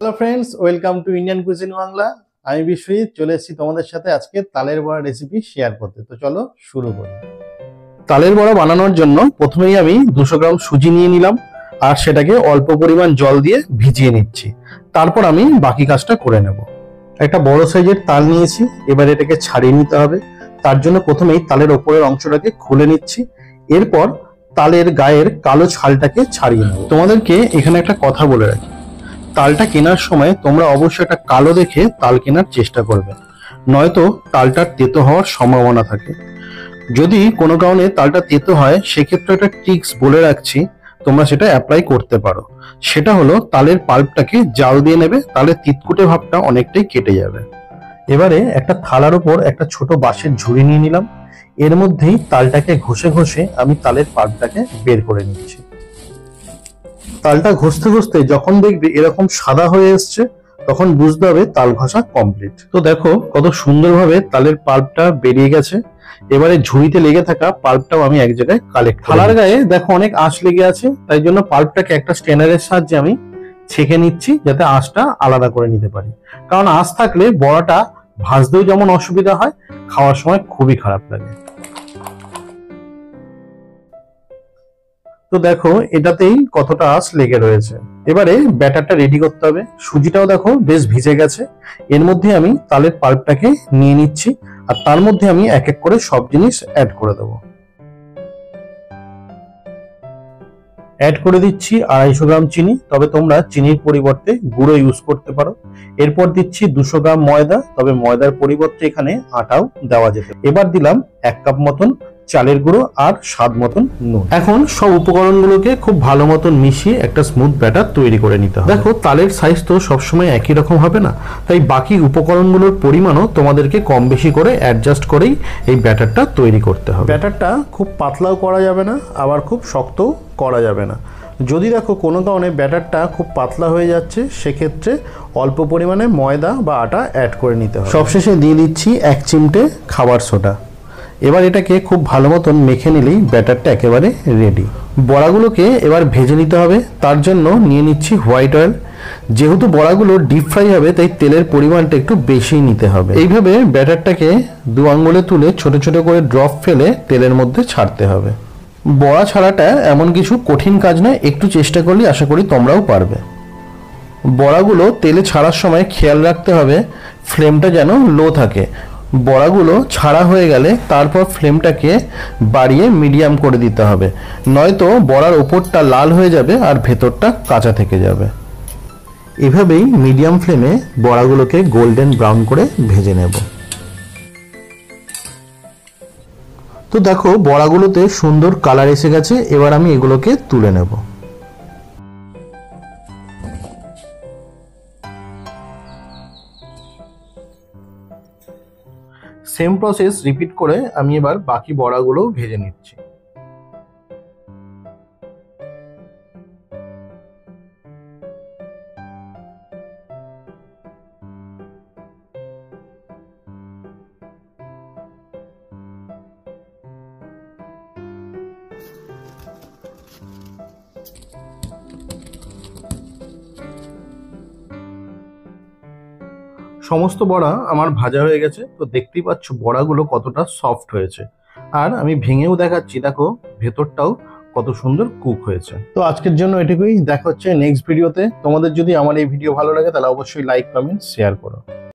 Hello friends, welcome to Indian cuisine Bangla. আমি বিশ্বজিৎ চলে এসেছি তোমাদের সাথে আজকে তালের বড়া রেসিপি শেয়ার করতে। তো চলো শুরু করি। তালের বড়া বানানোর জন্য প্রথমেই আমি 200 গ্রাম সুজি নিয়ে নিলাম আর সেটাকে অল্প পরিমাণ জল দিয়ে ভিজিয়ে নিচ্ছি। তারপর আমি বাকি কাজটা করে নেব। একটা বড় সাইজের তাল নিয়েছি, এবার এটাকে ছাড়িয়ে নিতে হবে। তার জন্য প্রথমেই তালের ওপরের অংশটাকে খুলে নিচ্ছি, এরপর তালের গায়ের কালো ছালটাকে ছাড়িয়ে নেব। তোমাদেরকে এখানে একটা কথা বলে রাখি, তালটা কেনার সময় তোমরা অবশ্যই একটা কালো দেখে তাল কেনার চেষ্টা করবে, নয়তো তালটার তেতো হওয়ার সম্ভাবনা থাকে। যদি কোনো কারণে তালটা তেতো হয় সেক্ষেত্রে একটা ট্রিক্স বলে রাখছি, তোমরা সেটা অ্যাপ্লাই করতে পারো। সেটা হলো তালের পাল্পটাকে জাল দিয়ে নেবে, তাহলে তিতকুটে ভাবটা অনেকটাই কেটে যাবে। এবারে একটা থালার উপর একটা ছোট বাঁশের ঝুড়ি নিয়ে নিলাম, এর মধ্যেই তালটাকে ঘষে ঘষে আমি তালের পাল্পটাকে বের করে নিচ্ছি। তালটা ঘষতে ঘষতে যখন দেখবে এরকম সাদা হয়ে এসছে তখন বুঝতে হবে তাল ঘষা কমপ্লিট। তো দেখো কত সুন্দরভাবে তালের পাল্পটা বেরিয়ে গেছে। এবারে ঝুড়িতে লেগে থাকা পাল্পটাও আমি এক জায়গায় কালেক্ট করি। থালার গায়ে দেখো অনেক আঁশ লেগে আছে, তাই জন্য পাল্পটাকে একটা স্ট্রেনারের সাহায্যে আমি ছেঁকে নিচ্ছি, যাতে আঁশটা আলাদা করে নিতে পারি। কারণ আঁশ থাকলে বড়াটা ভাজতেও যেমন অসুবিধা হয়, খাওয়ার সময় খুবই খারাপ লাগে। তো দেখো এটাতেই কতটা আঁশ লেগে রয়েছে। এবারে ব্যাটারটা রেডি করতে হবে। সুজিটাও দেখো বেশ ভিজে গেছে। এর মধ্যে আমি তালের পাল্পটাকে নিয়ে নিচ্ছি আর তার মধ্যে আমি এক এক করে সব জিনিস অ্যাড করে দেবো। অ্যাড করে দিচ্ছি 250 গ্রাম চিনি, তবে তোমরা চিনির পরিবর্তে গুঁড়ো ইউজ করতে পারো। এরপর দিচ্ছি 200 গ্রাম ময়দা, তবে ময়দার পরিবর্তে এখানে আটাও দেওয়া যেতে। এবার দিলাম 1 কাপ মতন চালের গুঁড়ো আর স্বাদ মতন নুন। এখন সব উপকরণগুলোকে খুব ভালো মতন মিশিয়ে একটা স্মুথ ব্যাটার তৈরি করে নিতে হবে। দেখো তালের সাইজ তো সবসময় একই রকম হবে না, তাই বাকি উপকরণগুলোর পরিমাণও তোমাদেরকে কম বেশি করে অ্যাডজাস্ট করেই এই ব্যাটারটা তৈরি করতে হবে। ব্যাটারটা খুব পাতলাও করা যাবে না, আবার খুব শক্তও করা যাবে না। যদি দেখো কোনো কারণে ব্যাটারটা খুব পাতলা হয়ে যাচ্ছে, সেক্ষেত্রে অল্প পরিমাণে ময়দা বা আটা অ্যাড করে নিতে হবে। সবশেষে দিয়ে দিচ্ছি 1 চিমটে খাবার সোডা। এবার এটাকে খুব ভালো মতন মেখে নিলেই ব্যাটারটা একেবারে রেডি। বড়াগুলোকে এবার ভেজে নিতে হবে, তার জন্য নিয়ে নিচ্ছি হোয়াইট অয়েল। যেহেতু বড়াগুলো ডিপ ফ্রাই হবে তাই তেলের পরিমাণটা একটু বেশি নিতে হবে। এইভাবে ব্যাটারটাকে 2 আঙ্গুলে তুলে ছোট ছোট করে ড্রপ ফেলে তেলের মধ্যে ছাড়তে হবে। বড়া ছাড়াটা এমন কিছু কঠিন কাজ নয়, একটু চেষ্টা করলে আশা করি তোমরাও পারবে। বড়াগুলো তেলে ছাড়ার সময় খেয়াল রাখতে হবে ফ্লেমটা যেন লো থাকে। বড়াগুলো ছাড়া হয়ে গেলে তারপর ফ্লেমটাকে বাড়িয়ে মিডিয়াম করে দিতে হবে, নয়তো বড়ার ওপরটা লাল হয়ে যাবে আর ভেতরটা কাঁচা থেকে যাবে। এভাবেই মিডিয়াম ফ্লেমে বড়াগুলোকে গোল্ডেন ব্রাউন করে ভেজে নেব। তো দেখো বড়াগুলোতে সুন্দর কালার এসে গেছে, এবার আমি এগুলোকে তুলে নেব। সেম প্রসেস রিপিট করে আমি এবার বাকি বড়াগুলো ভেজে নিচ্ছি। সমস্ত বড়া আমার ভাজা হয়ে গেছে, তো দেখতেই পাচ্ছ বড়াগুলো কতটা সফট হয়েছে। আর আমি ভেঙেও দেখাচ্ছি, দেখো ভেতরটাও কত সুন্দর কুক হয়েছে। তো আজকের জন্য এটুকুই, দেখা হচ্ছে নেক্সট ভিডিওতে। তোমাদের যদি আমার এই ভিডিও ভালো লাগে তাহলে অবশ্যই লাইক, কমেন্ট, শেয়ার করো।